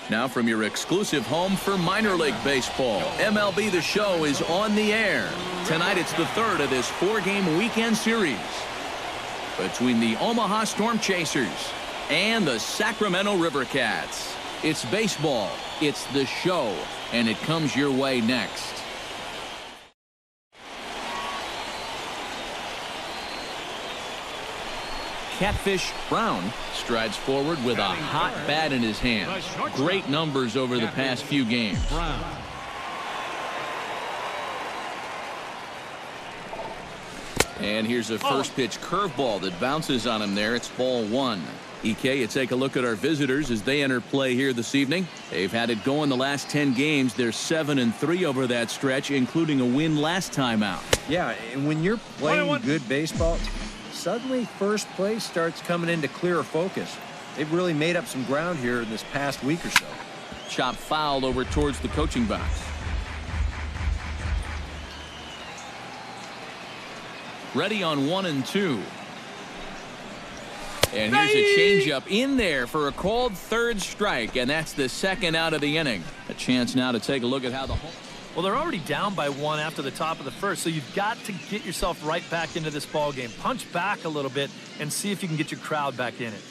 Now from your exclusive home for minor league baseball, MLB The Show is on the air. Tonight it's the third of this 4-game weekend series between the Omaha Storm Chasers and the Sacramento River Cats. It's baseball, it's The Show, and it comes your way next. Catfish Brown strides forward with a hot bat in his hand. Great numbers over the past few games. And here's a first pitch curveball that bounces on him there. It's ball 1. EK, you take a look at our visitors as they enter play here this evening. They've had it going the last 10 games. They're 7-3 over that stretch, including a win last time out. Yeah, and when you're playing good baseball, suddenly first place starts coming into clearer focus. They've really made up some ground here in this past week or so. Chop fouled over towards the coaching box. Ready on 1 and 2. And here's a changeup in there for a called third strike, and that's the second out of the inning. A chance now to take a look at how the home. Well, they're already down by 1 after the top of the first, so you've got to get yourself right back into this ball game. Punch back a little bit and see if you can get your crowd back in it.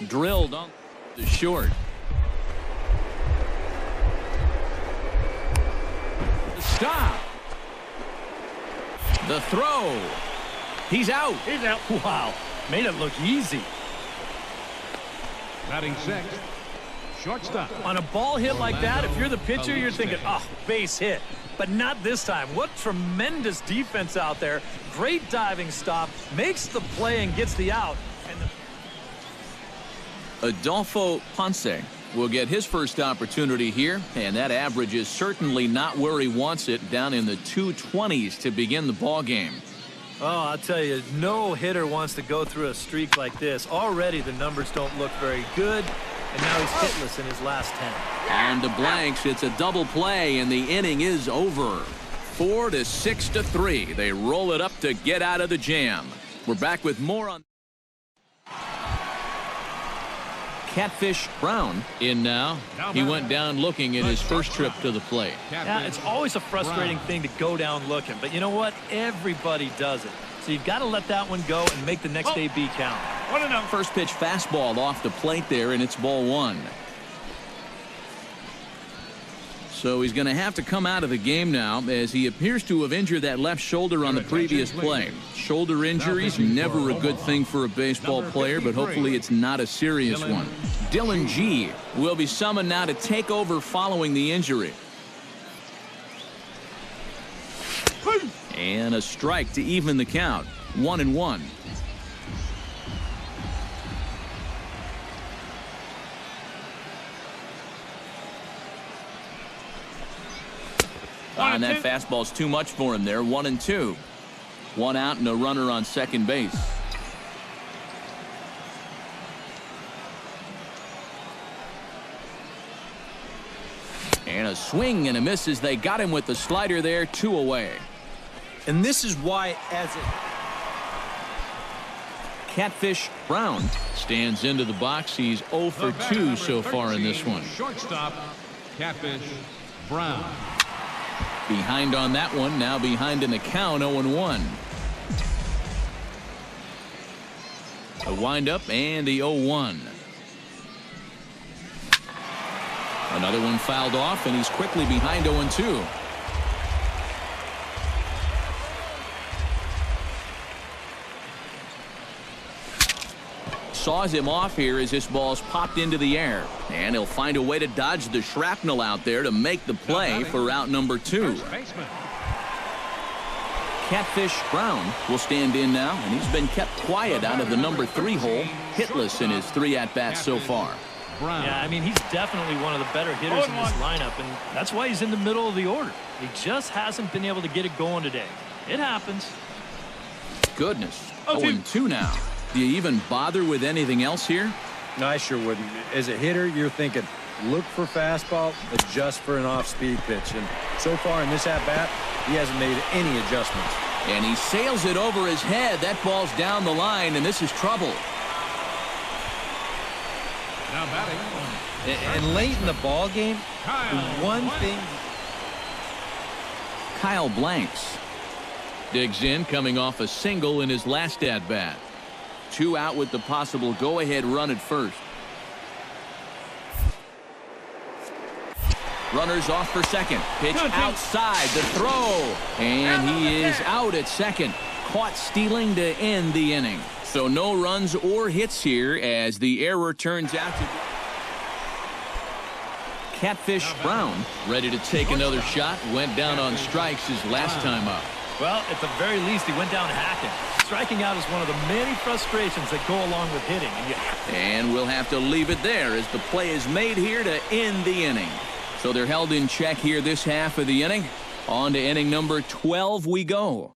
Drilled on the short. The stop. The throw. He's out. He's out. Wow. Made it look easy. Batting sixth, shortstop. On a ball hit like that, if you're the pitcher, you're thinking, oh, base hit. But not this time. What tremendous defense out there. Great diving stop. Makes the play and gets the out. Adolfo Ponce will get his first opportunity here, and that average is certainly not where he wants it, down in the 220s to begin the ball game. Oh, I'll tell you, no hitter wants to go through a streak like this. Already the numbers don't look very good, and now he's hitless in his last 10. On to blanks, it's a double play, and the inning is over. 4-6-3. They roll it up to get out of the jam. We're back with more on Catfish Brown in now. He went down looking at his first trip to the plate. Yeah, it's always a frustrating thing to go down looking, but you know what? Everybody does it. So you've got to let that one go and make the next AB count. First pitch fastball off the plate there, and it's ball 1. So he's going to have to come out of the game now, as he appears to have injured that left shoulder on the previous play. Shoulder injuries, never a good thing for a baseball player, but hopefully it's not a serious one. Dylan G will be summoned now to take over following the injury. And a strike to even the count. 1-1. And that fastball's too much for him there. 1-2. 1 out and a runner on second base. And a swing and a miss as they got him with the slider there. 2 away. And this is why, as it Catfish Brown stands into the box. He's 0 for 2 so far in this one. Shortstop, Catfish Brown. Behind on that one, now behind in the count, 0-1. A windup and the 0-1. Another one fouled off, and he's quickly behind 0-2. Saws him off here as this ball's popped into the air, and he'll find a way to dodge the shrapnel out there to make the play for out number 2. Catfish Brown will stand in now, and he's been kept quiet out of the number 3 hole, hitless in his 3 at-bats so far. Yeah, I mean, he's definitely one of the better hitters in this lineup, and that's why he's in the middle of the order. He just hasn't been able to get it going today. It happens. Goodness, 0-2 now. Do you even bother with anything else here? No, I sure wouldn't. As a hitter, you're thinking, look for fastball, adjust for an off-speed pitch. And so far in this at-bat, he hasn't made any adjustments. And he sails it over his head. That ball's down the line, and this is trouble. Now batting. And late in the ball game, the one thing. Kyle Blanks digs in, coming off a single in his last at-bat. 2 out with the possible go-ahead run at first. Runners off for second. Pitch outside. The throw. And he is out at second. Caught stealing to end the inning. So no runs or hits here as the error turns out to be. Catfish Brown ready to take another shot. Went down on strikes his last time up. Well, at the very least, he went down hacking. Striking out is one of the many frustrations that go along with hitting. And we'll have to leave it there as the play is made here to end the inning. So they're held in check here this half of the inning. On to inning number 12 we go.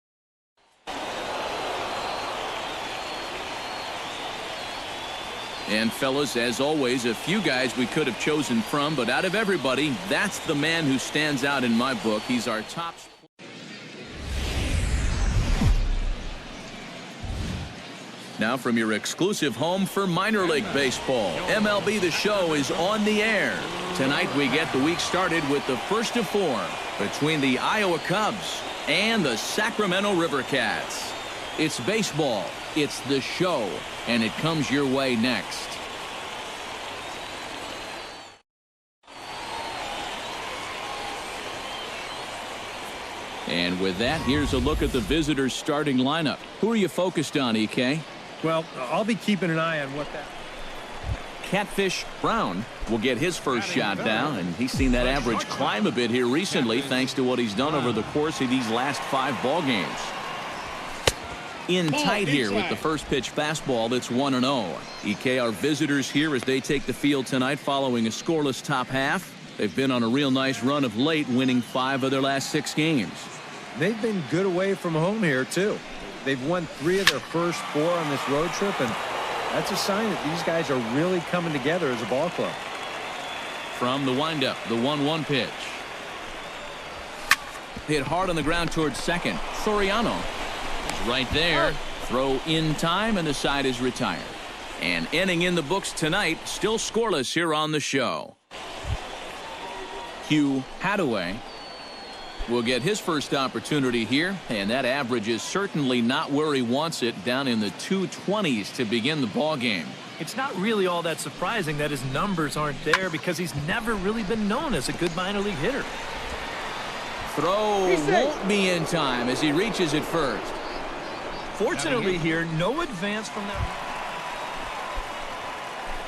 And fellas, as always, a few guys we could have chosen from, but out of everybody, that's the man who stands out in my book. He's our top. Now from your exclusive home for minor league baseball, MLB The Show is on the air. Tonight we get the week started with the first of 4 between the Iowa Cubs and the Sacramento River Cats. It's baseball, it's The Show, and it comes your way next. And with that, here's a look at the visitors' starting lineup. Who are you focused on, EK? Well, I'll be keeping an eye on what that. Catfish Brown will get his first shot down, and he's seen that average climb a bit here recently thanks to what he's done over the course of these last 5 ball games. In tight here with the first pitch fastball that's 1-0. EK, our visitors here as they take the field tonight following a scoreless top half. They've been on a real nice run of late, winning 5 of their last 6 games. They've been good away from home here, too. They've won 3 of their first 4 on this road trip, and that's a sign that these guys are really coming together as a ball club. From the windup, the 1-1 pitch. Hit hard on the ground towards second. Soriano is right there. Throw in time, and the side is retired. And inning in the books tonight, still scoreless here on the show. Hugh Hadaway will get his first opportunity here, and that average is certainly not where he wants it, down in the 220s to begin the ball game. It's not really all that surprising that his numbers aren't there because he's never really been known as a good minor league hitter. Throw won't be in time as he reaches it first. Fortunately here, no advance from that.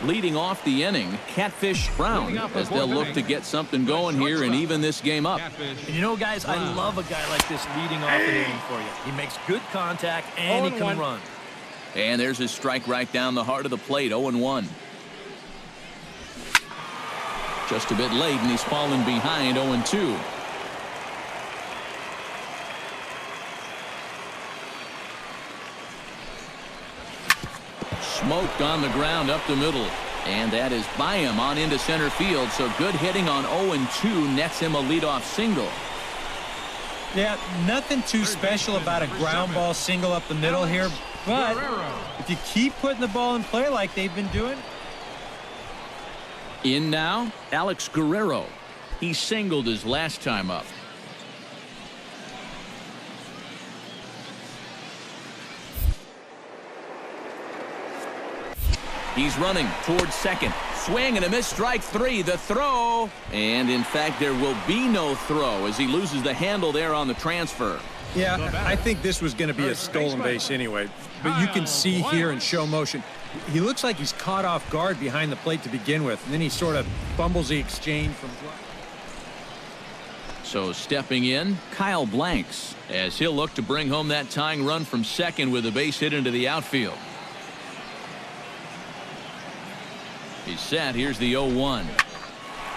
Leading off the inning, Catfish Brown, as they'll look to get something going here and even this game up. And you know, guys, I love a guy like this leading off an inning for you. He makes good contact and he can run. And there's his strike right down the heart of the plate, 0-1. Just a bit late, and he's fallen behind, 0-2. Smoked on the ground up the middle, and that is by him on into center field. So good hitting on 0-2 nets him a leadoff single. Yeah, nothing too special about a ground ball single up the middle here, but if you keep putting the ball in play like they've been doing. In now, Alex Guerrero. He singled his last time up. He's running towards second. Swing and a miss, strike 3. The throw. And in fact, there will be no throw as he loses the handle there on the transfer. Yeah, I think this was going to be a stolen base anyway. But you can see here in show motion, he looks like he's caught off guard behind the plate to begin with. And then he sort of fumbles the exchange from. So stepping in, Kyle Blanks, as he'll look to bring home that tying run from second with a base hit into the outfield. He's set. Here's the 0-1.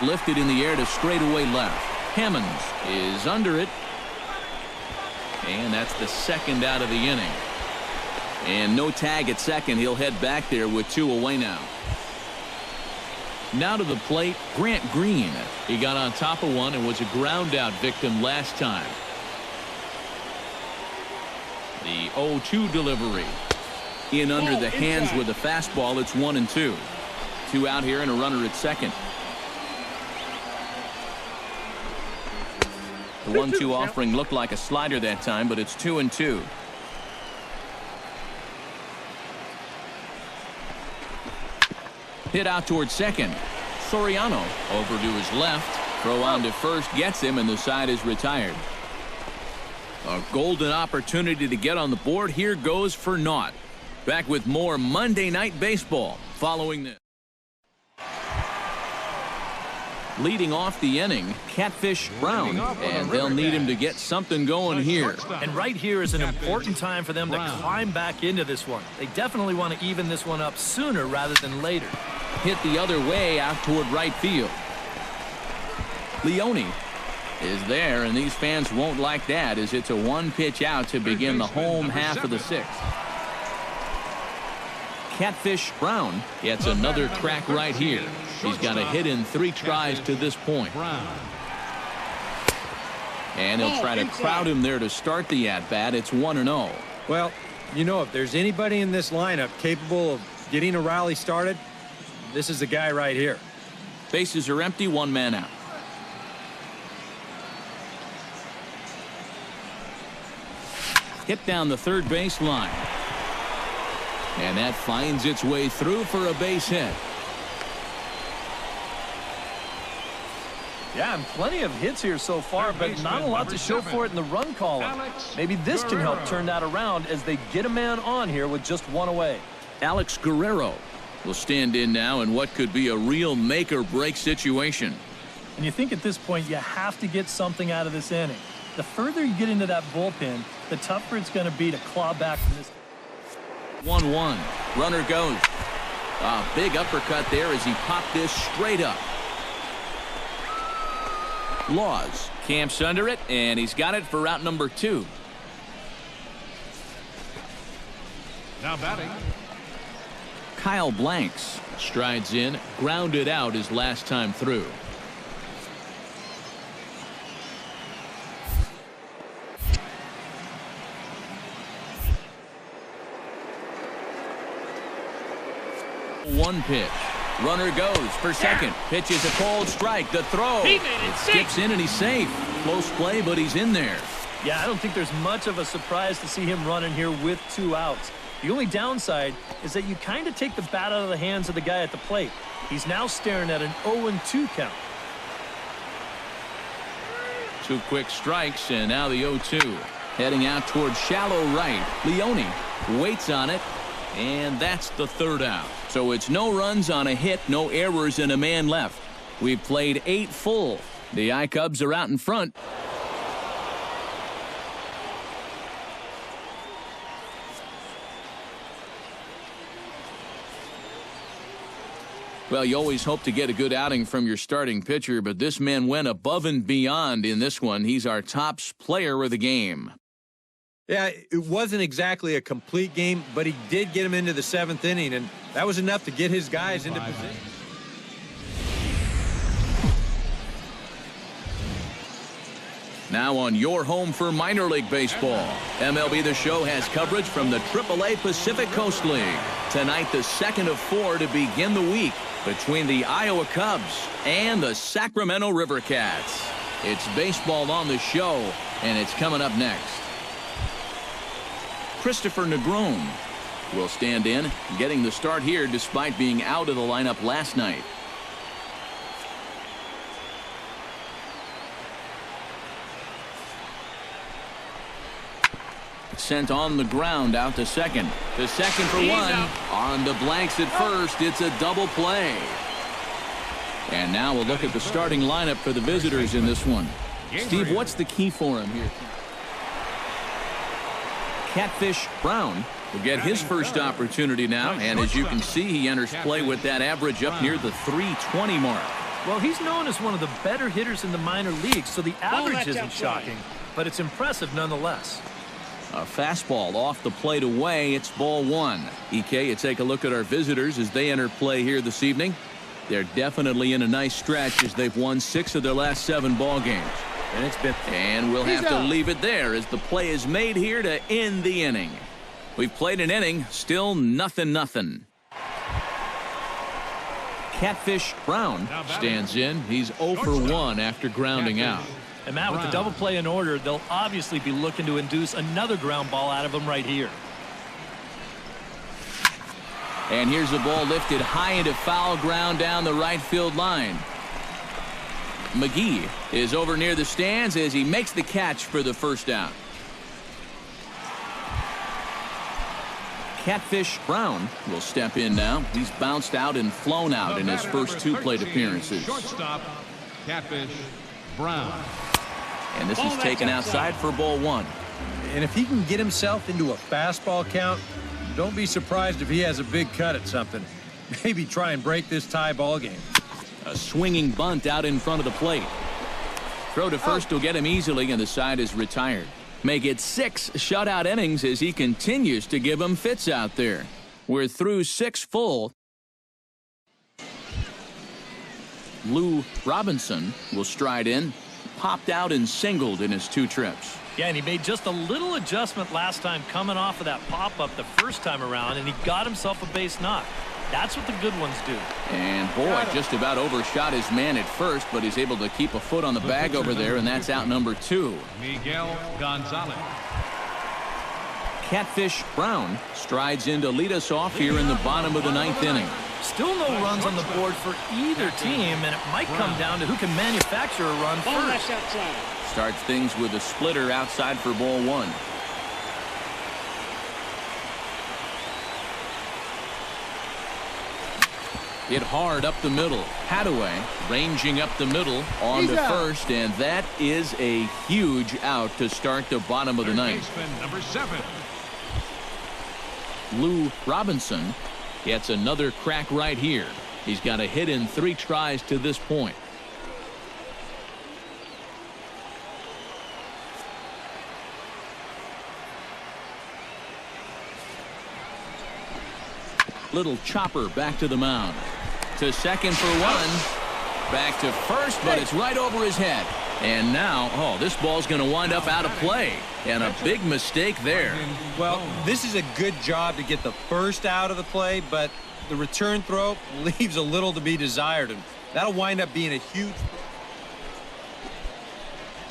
Lifted in the air to straightaway left. Hammonds is under it. And that's the second out of the inning. And no tag at second. He'll head back there with 2 away now. Now to the plate, Grant Green. He got on top of one and was a ground out victim last time. The 0-2 delivery. In under the hands with a fastball. It's 1-2. 2 out here and a runner at second. The 1-2 offering looked like a slider that time, but it's 2-2. Hit out towards second. Soriano over to his left. Throw on to first gets him, and the side is retired. A golden opportunity to get on the board here goes for naught. Back with more Monday Night Baseball following this. Leading off the inning, Catfish Brown, and they'll need him to get something going here. And right here is an important time for them to climb back into this one. They definitely want to even this one up sooner rather than later. Hit the other way out toward right field. Leone is there, and these fans won't like that as it's a 1-pitch out to begin the home half of the 6th. Catfish Brown gets another crack right here. He's got a hit in 3 tries to this point. And he'll try to crowd him there to start the at-bat. It's 1-0. Well, you know, if there's anybody in this lineup capable of getting a rally started, this is the guy right here. Bases are empty, 1 man out. Hit down the third base line. And that finds its way through for a base hit. Yeah, and plenty of hits here so far, but not a lot to show for it in the run column. Maybe this can help turn that around as they get a man on here with just 1 away. Alex Guerrero will stand in now in what could be a real make-or-break situation. And you think at this point you have to get something out of this inning. The further you get into that bullpen, the tougher it's going to be to claw back from this. 1-1. Runner goes. A big uppercut there as he popped this straight up. Laws camps under it, and he's got it for route number 2. Now batting, Kyle Blanks strides in, grounded out his last time through. One pitch. Runner goes for second. Pitch is a cold strike. The throw. It skips in and he's safe. Close play, but he's in there. Yeah, I don't think there's much of a surprise to see him running here with 2 outs. The only downside is that you kind of take the bat out of the hands of the guy at the plate. He's now staring at an 0-2 count. 2 quick strikes, and now the 0-2. Heading out towards shallow right. Leone waits on it, and that's the 3rd out. So it's no runs on a hit, no errors, and a man left. We've played 8 full. The I-Cubs are out in front. Well, you always hope to get a good outing from your starting pitcher, but this man went above and beyond in this one. He's our top player of the game. Yeah, it wasn't exactly a complete game, but he did get him into the 7th inning, and that was enough to get his guys into position. Now on your home for minor league baseball, MLB The Show has coverage from the AAA Pacific Coast League. Tonight, the 2nd of 4 to begin the week between the Iowa Cubs and the Sacramento River Cats. It's baseball on the show, and it's coming up next. Christopher Negron will stand in, getting the start here despite being out of the lineup last night. Sent on the ground out to second. The second for 1. On the Blanks at first. It's a double play. And now we'll look at the starting lineup for the visitors in this one. Steve, what's the key for him here? Catfish Brown will get his first opportunity now, and as you can see, he enters play with that average up near the 320 mark. Well, he's known as one of the better hitters in the minor leagues, so the average isn't shocking, but it's impressive nonetheless. A fastball off the plate away. It's ball 1. EK, you take a look at our visitors as they enter play here this evening. They're definitely in a nice stretch as they've won 6 of their last 7 ball games. And we'll have to leave it there as the play is made here to end the inning. We've played an inning, still 0-0. Catfish Brown stands in. He's 0 for 1 after grounding out. And Matt, with the double play in order, they'll obviously be looking to induce another ground ball out of him right here. And here's a ball lifted high into foul ground down the right field line. McGee is over near the stands as he makes the catch for the first down. Catfish Brown will step in now. He's bounced out and flown out in his first 2 plate appearances. Shortstop, Catfish Brown. And this is taken outside for ball 1. And if he can get himself into a fastball count, don't be surprised if he has a big cut at something. Maybe try and break this tie ball game. A swinging bunt out in front of the plate. Throw to first will get him easily, and the side is retired. Make it 6 shutout innings as he continues to give them fits out there. We're through 6 full. Lou Robinson will stride in. Popped out and singled in his 2 trips. Yeah, and he made just a little adjustment last time coming off of that pop-up the first time around, and he got himself a base knock. That's what the good ones do. And boy, just about overshot his man at first, but he's able to keep a foot on the bag over there, and that's out number 2. Miguel Gonzalez. Catfish Brown strides in to lead us off here in the bottom of the 9th inning. Still no runs on the board for either team, and it might come down to who can manufacture a run first. Starts things with a splitter outside for ball 1. Hit hard up the middle. Hadaway ranging up the middle on to first, and that is a huge out to start the bottom of the 9th. Number 7. Lou Robinson gets another crack right here. He's got a hit in 3 tries to this point. Little chopper back to the mound. To second for 1. Back to first, but it's right over his head. And now, this ball's going to wind up out of play. And a big mistake there. Well, this is a good job to get the first out of the play, but the return throw leaves a little to be desired, and that'll wind up being a huge...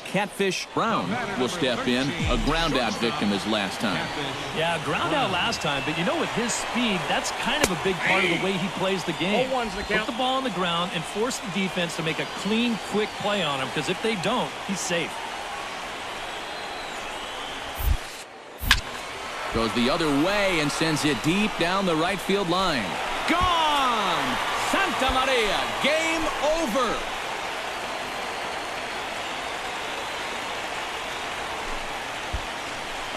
Catfish Brown will step in. A ground out victim his last time. Yeah, ground out last time, but you know, with his speed, that's kind of a big part of the way he plays the game. Put the ball on the ground and force the defense to make a clean, quick play on him, because if they don't, he's safe. Goes the other way and sends it deep down the right field line. Gone! Santa Maria, game over.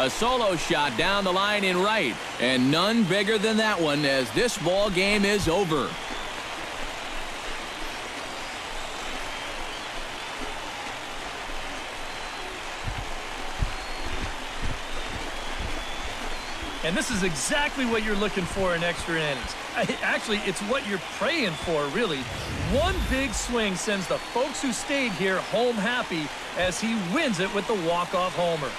A solo shot down the line in right, and none bigger than that one as this ball game is over. And this is exactly what you're looking for in extra innings. Actually, it's what you're praying for, really. One big swing sends the folks who stayed here home happy as he wins it with the walk-off homer.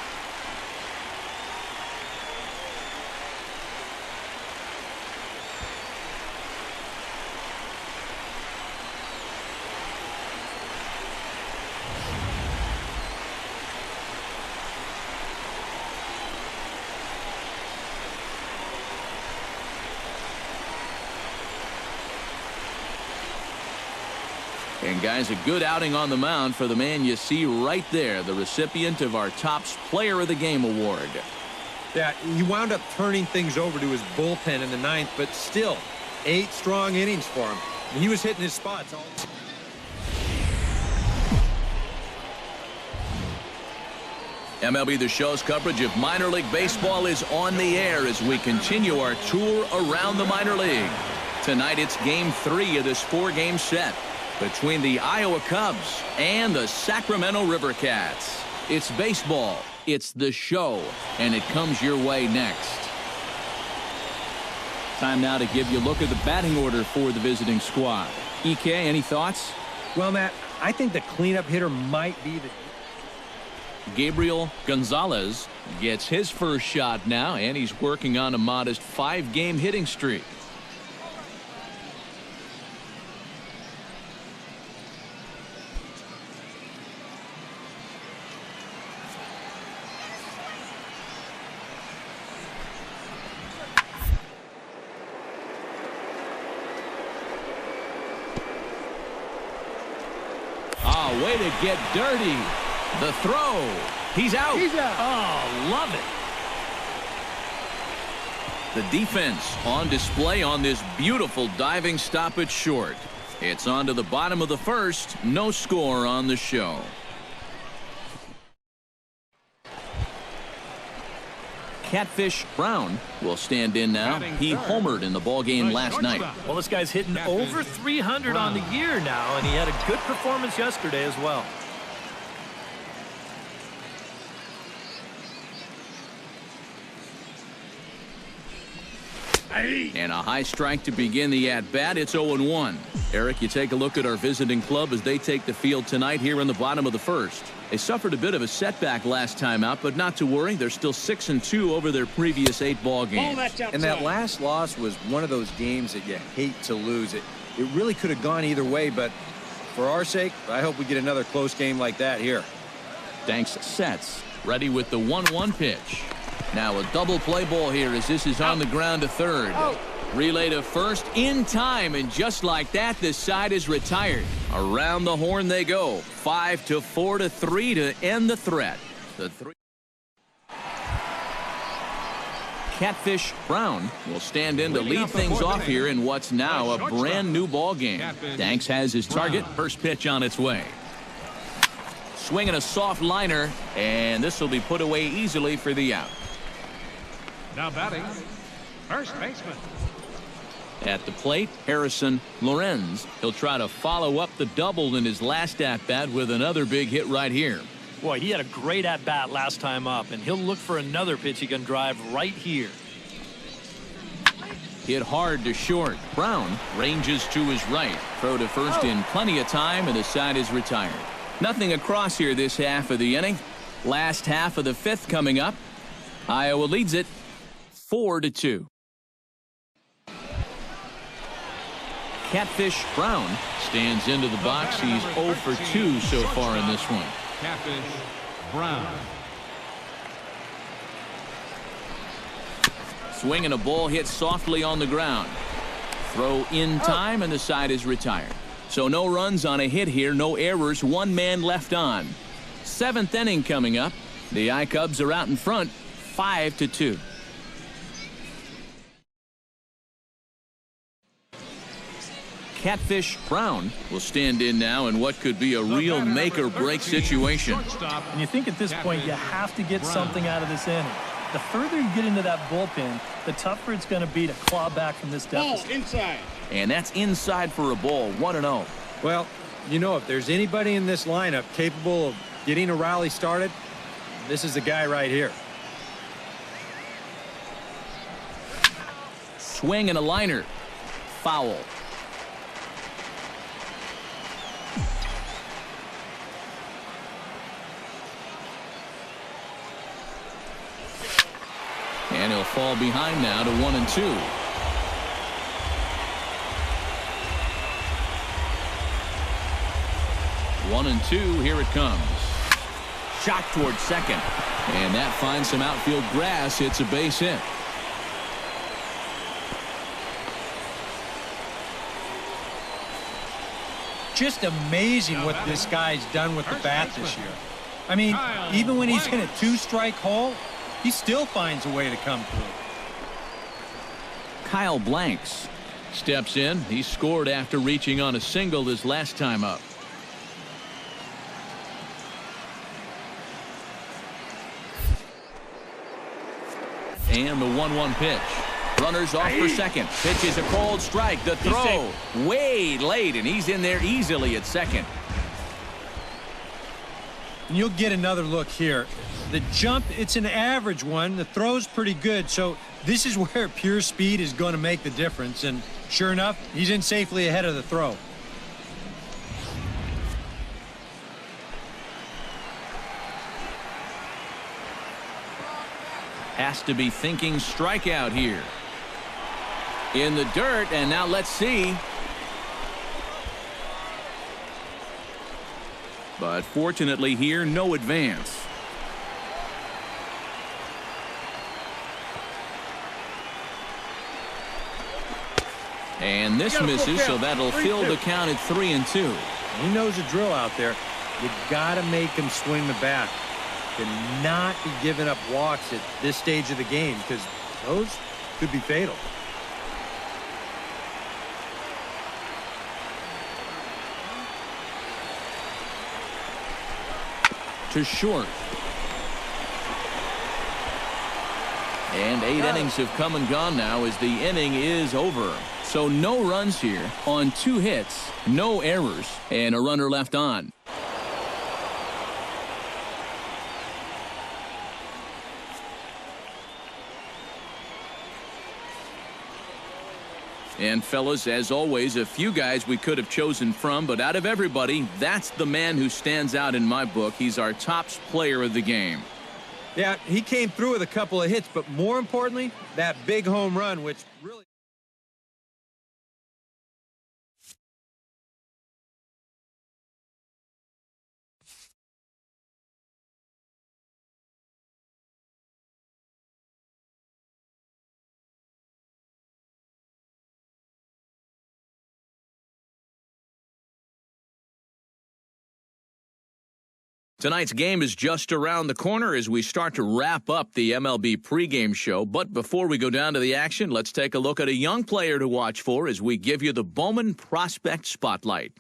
And guys, a good outing on the mound for the man you see right there, the recipient of our Topps Player of the Game award. Yeah, he wound up turning things over to his bullpen in the 9th, but still, 8 strong innings for him. And he was hitting his spots all. MLB The Show's coverage of minor league baseball is on the air as we continue our tour around the minor league. Tonight it's game 3 of this 4-game set between the Iowa Cubs and the Sacramento River Cats. It's baseball, it's the show, and it comes your way next. Time now to give you a look at the batting order for the visiting squad. EK, any thoughts? Well, Matt, I think the cleanup hitter might be the... Gabriel Gonzalez gets his first shot now, and he's working on a modest 5-game hitting streak. Wow, way to get dirty. The throw. He's out. Oh, love it. The defense on display on this beautiful diving stop at short. It's on to the bottom of the first. No score on the show. Catfish Brown will stand in now. He homered in the ballgame last night. Well, this guy's hitting over 300 on the year now, and he had a good performance yesterday as well. And a high strike to begin the at-bat. It's 0-1. Eric, you take a look at our visiting club as they take the field tonight here in the bottom of the first. They suffered a bit of a setback last time out, but not to worry. They're still 6-2 over their previous 8 ball games. And that last loss was one of those games that you hate to lose. It really could have gone either way, but for our sake, I hope we get another close game like that here. Danks sets. Ready with the 1-1 pitch. Now a double play ball here as this is on the ground to third. Relay to first in time, and just like that, this side is retired. Around the horn they go. 5-4-3 to end the threat. Catfish Brown will stand in to lead things off here in what's now a brand new ball game. Danks has his target. First pitch on its way. Swinging a soft liner, and this will be put away easily for the out. Now batting, first baseman. At the plate, Harrison Lorenz. He'll try to follow up the double in his last at-bat with another big hit right here. Boy, he had a great at-bat last time up, and he'll look for another pitch he can drive right here. Hit hard to short. Brown ranges to his right. Throw to first in plenty of time, and the side is retired. Nothing across here this half of the inning. Last half of the fifth coming up. Iowa leads it 4-2. Catfish Brown stands into the box. He's 0 for 2 so far in this one. Catfish Brown. Swinging a ball hit softly on the ground. Throw in time, and the side is retired. So no runs on a hit here, no errors, 1 man left on. 7th inning coming up. The I-Cubs are out in front, 5-2. Catfish Brown will stand in now in what could be a real make-or-break situation. And you think at this point you have to get something out of this inning. The further you get into that bullpen, the tougher it's going to be to claw back from this deficit. Inside. And that's inside for a ball, 1-0. Well, you know, if there's anybody in this lineup capable of getting a rally started, this is the guy right here. Swing and a liner. Foul. And he'll fall behind now to 1-2. One and two, here it comes. Shot toward second. And that finds some outfield grass. It's a base hit. Just amazing what this guy's done with the bat this year. I mean, even when he's in a 2-strike hole, he still finds a way to come through. Kyle Blanks steps in. He scored after reaching on a single his last time up. And the 1-1 pitch. Runners off for second. Pitch is a cold strike. The throw way late, and he's in there easily at second. And you'll get another look here. The jump, it's an average one. The throw's pretty good, so this is where pure speed is going to make the difference. And sure enough, he's in safely ahead of the throw. Has to be thinking strikeout here. In the dirt, and now let's see. But fortunately here, no advance. And this misses, so that'll fill the count at 3-2. He knows the drill out there. You got to make him swing the bat. Cannot be giving up walks at this stage of the game because those could be fatal. To short. And 8 innings have come and gone now as the inning is over. So no runs here on 2 hits, no errors, and a runner left on. And fellas, as always, a few guys we could have chosen from, but out of everybody, that's the man who stands out in my book. He's our top player of the game. Yeah, he came through with a couple of hits, but more importantly, that big home run, which really... Tonight's game is just around the corner as we start to wrap up the MLB pregame show. But before we go down to the action, let's take a look at a young player to watch for as we give you the Bowman Prospect Spotlight.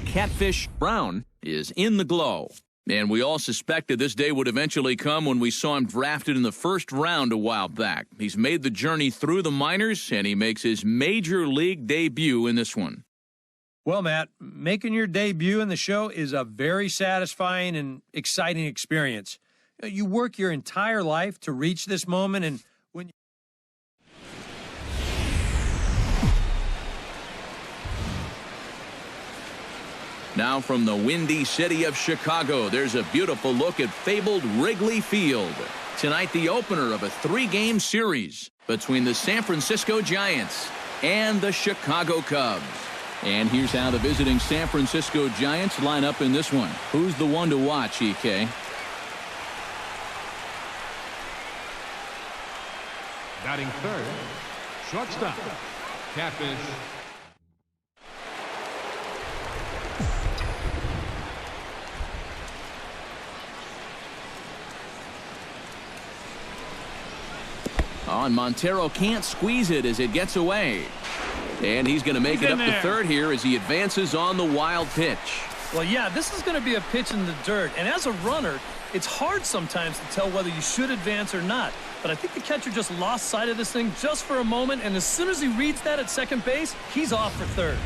Catfish Brown is in the glow. And we all suspected this day would eventually come when we saw him drafted in the first round a while back. He's made the journey through the minors, and he makes his major league debut in this one. Well, Matt, making your debut in the show is a very satisfying and exciting experience. You work your entire life to reach this moment, and when you... Now from the windy city of Chicago, there's a beautiful look at fabled Wrigley Field. Tonight, the opener of a 3-game series between the San Francisco Giants and the Chicago Cubs. And here's how the visiting San Francisco Giants line up in this one. Who's the one to watch, EK? Batting third, shortstop, Catfish. Oh, and Montero can't squeeze it as it gets away. And he's going to make it up to third here as he advances on the wild pitch. Well, yeah, this is going to be a pitch in the dirt. And as a runner, it's hard sometimes to tell whether you should advance or not. But I think the catcher just lost sight of this thing just for a moment. And as soon as he reads that at second base, he's off for third.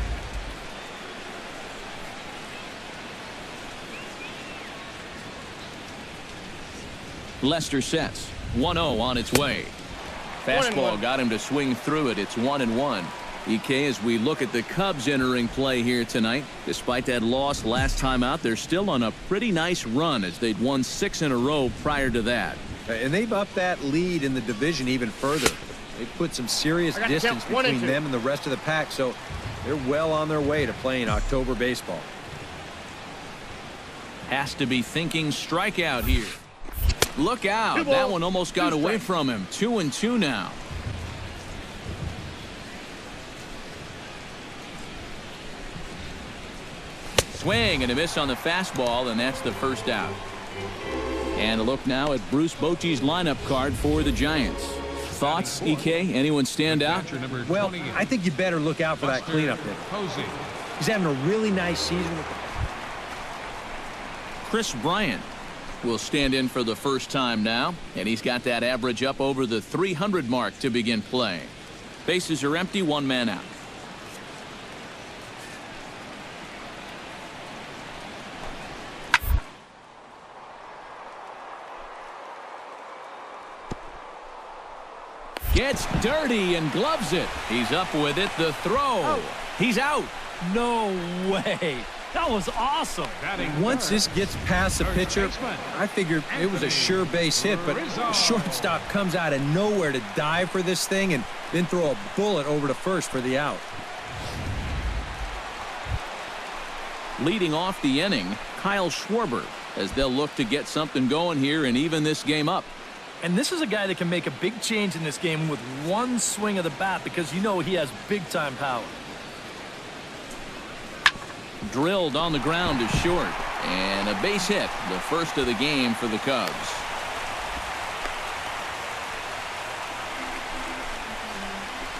Lester sets. 1-0 on its way. Fastball got him to swing through it. It's 1-1. EK, as we look at the Cubs entering play here tonight, despite that loss last time out, they're still on a pretty nice run as they'd won 6 in a row prior to that. And they've upped that lead in the division even further. They've put some serious distance between them and the rest of the pack, so they're well on their way to playing October baseball. Has to be thinking strikeout here. Look out. That one almost got away from him. 2-2 now. Swing and a miss on the fastball, and that's the first out. And a look now at Bruce Bochy's lineup card for the Giants. Thoughts, EK? Anyone stand out? Well, I think you better look out for that cleanup hit. He's having a really nice season with the... Chris Bryant will stand in for the first time now, and he's got that average up over the 300 mark to begin play. Bases are empty, 1 man out. Gets dirty and gloves it. He's up with it. The throw. He's out. No way. That was awesome. Once this gets past the pitcher, I figured it was a sure base hit, but the shortstop comes out of nowhere to dive for this thing and then throw a bullet over to first for the out. Leading off the inning, Kyle Schwarber, as they'll look to get something going here and even this game up. And this is a guy that can make a big change in this game with one swing of the bat because you know he has big-time power. Drilled on the ground is short. And a base hit, the first of the game for the Cubs.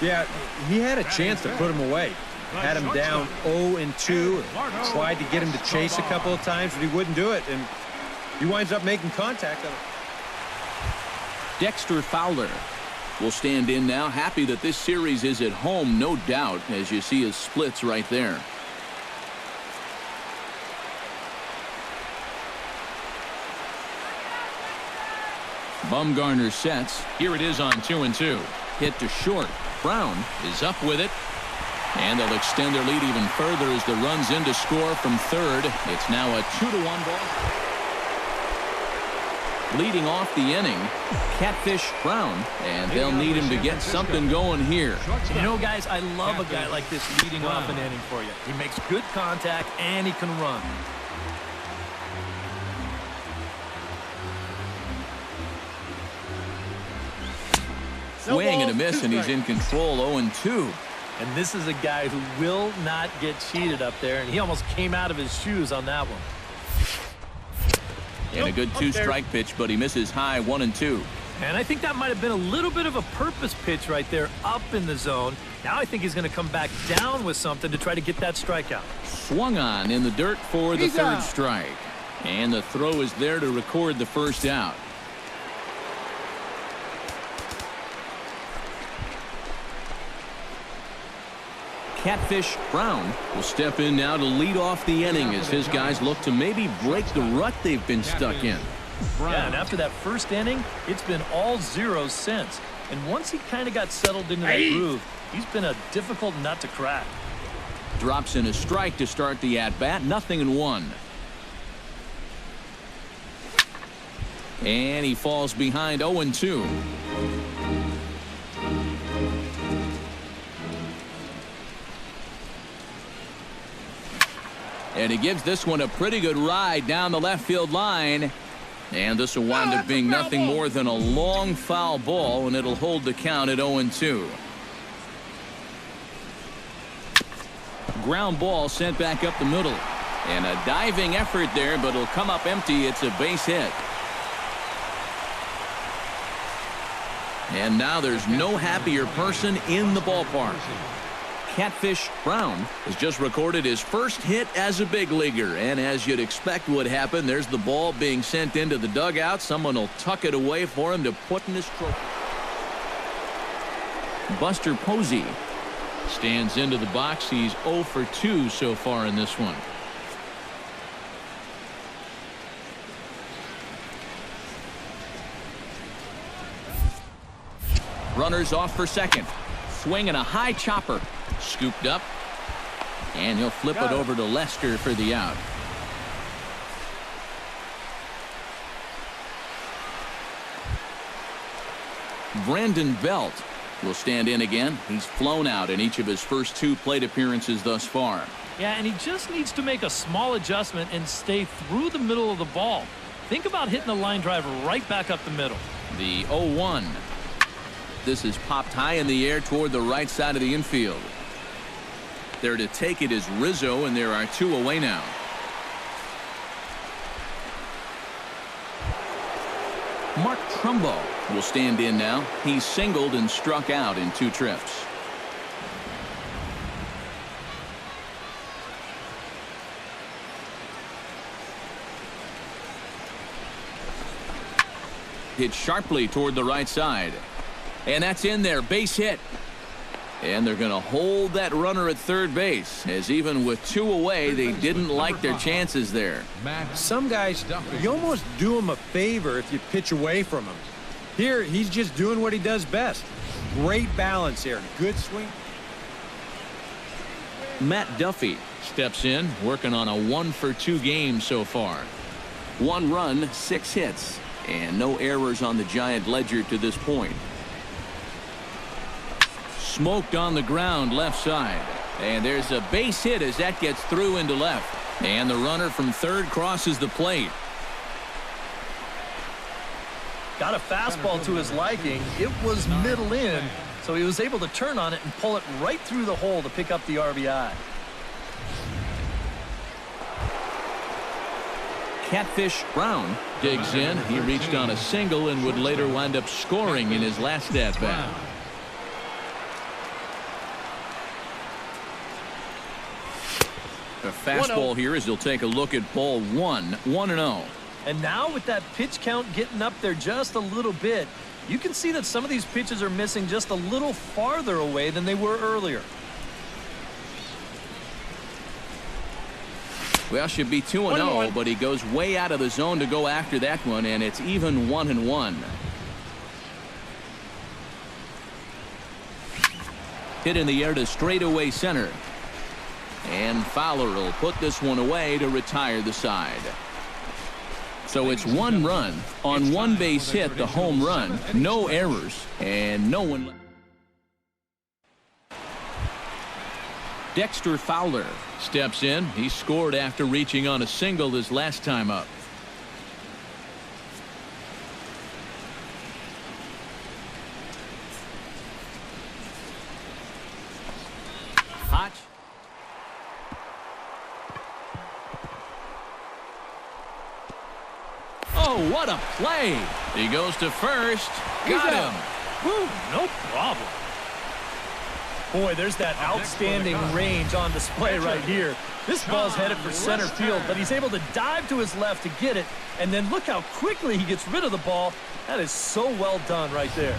Yeah, he had a chance to put him away. Had him down 0-2. Tried to get him to chase a couple of times, but he wouldn't do it. And he winds up making contact on it. Dexter Fowler will stand in now, happy that this series is at home, no doubt, as you see his splits right there. Bumgarner sets. Here it is on 2-2. Hit to short. Brown is up with it. And they'll extend their lead even further as the runs in to score from third. It's now a 2-1 ball. Leading off the inning, Catfish Brown, and they'll need him to get something going here. You know, guys, I love a guy like this leading off an inning for you. He makes good contact, and he can run. Swing and a miss, and he's in control, 0-2. And this is a guy who will not get cheated up there, and he almost came out of his shoes on that one. And a good two-strike pitch, but he misses high, 1-2. And I think that might have been a little bit of a purpose pitch right there up in the zone. Now I think he's going to come back down with something to try to get that strikeout. Swung on in the dirt for the third strike. And the throw is there to record the first out. Catfish Brown will step in now to lead off the inning as his guys look to maybe break the rut they've been stuck in. Yeah, and after that first inning, it's been all zeros since. And once he kind of got settled into that groove, he's been a difficult nut to crack. Drops in a strike to start the at-bat, 0-1. And he falls behind, 0-2. And he gives this one a pretty good ride down the left field line. And this will wind up being nothing more than a long foul ball, and it'll hold the count at 0-2. Ground ball sent back up the middle. And a diving effort there, but it'll come up empty. It's a base hit. And now there's no happier person in the ballpark. Catfish Brown has just recorded his first hit as a big leaguer, and as you'd expect would happen, there's the ball being sent into the dugout. Someone will tuck it away for him to put in his trophy. Buster Posey stands into the box. He's 0 for 2 so far in this one. Runners off for second. Swing and a high chopper. Scooped up. And he'll flip it over to Lester for the out. Brandon Belt will stand in again. He's flown out in each of his first 2 plate appearances thus far. Yeah, and he just needs to make a small adjustment and stay through the middle of the ball. Think about hitting the line drive right back up the middle. The 0-1. This is popped high in the air toward the right side of the infield. There to take it is Rizzo, and there are 2 away now. Mark Trumbo will stand in now. He's singled and struck out in 2 trips. Hit sharply toward the right side. And that's in there. Base hit. And they're going to hold that runner at third base, as even with 2 away, they didn't like their chances there. Some guys, you almost do them a favor if you pitch away from him. Here, he's just doing what he does best. Great balance here. Good swing. Matt Duffy steps in, working on a 1 for 2 game so far. 1 run, 6 hits, and no errors on the Giant ledger to this point. Smoked on the ground left side, and there's a base hit as that gets through into left, and the runner from third crosses the plate. Got a fastball to his liking. It was middle in, so he was able to turn on it and pull it right through the hole to pick up the RBI. Catfish. Brown digs in. He reached on a single and would later wind up scoring in his last at-bat. The fastball here as he'll take a look at ball one. 1-0. And now with that pitch count getting up there just a little bit, you can see that some of these pitches are missing just a little farther away than they were earlier. Well, should be 2-0, but he goes way out of the zone to go after that one, and it's even 1-1. Hit in the air to straightaway center. And Fowler will put this one away to retire the side. So it's 1 run on 1 base hit, the home run, no errors, and no one. Dexter Fowler steps in. He scored after reaching on a single his last time up. Hot. Oh, what a play. He goes to first. Got him. Woo, no problem. Boy, there's that outstanding range on display right here. This ball's headed for center field, but he's able to dive to his left to get it, and then look how quickly he gets rid of the ball. That is so well done right there.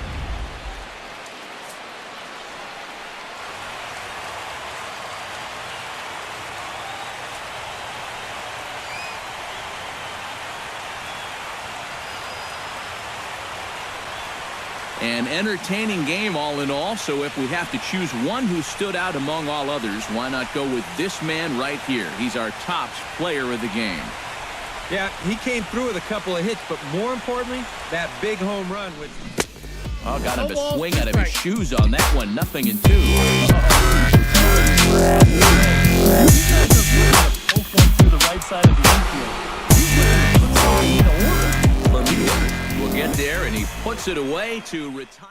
An entertaining game all in all, so if we have to choose one who stood out among all others, why not go with this man right here? He's our top player of the game. Yeah, he came through with a couple of hits, but more importantly, that big home run with... Oh, got him to swing out of his shoes on that one. 0-2. To the right side of the infield. We'll get there, and he puts it away to retire.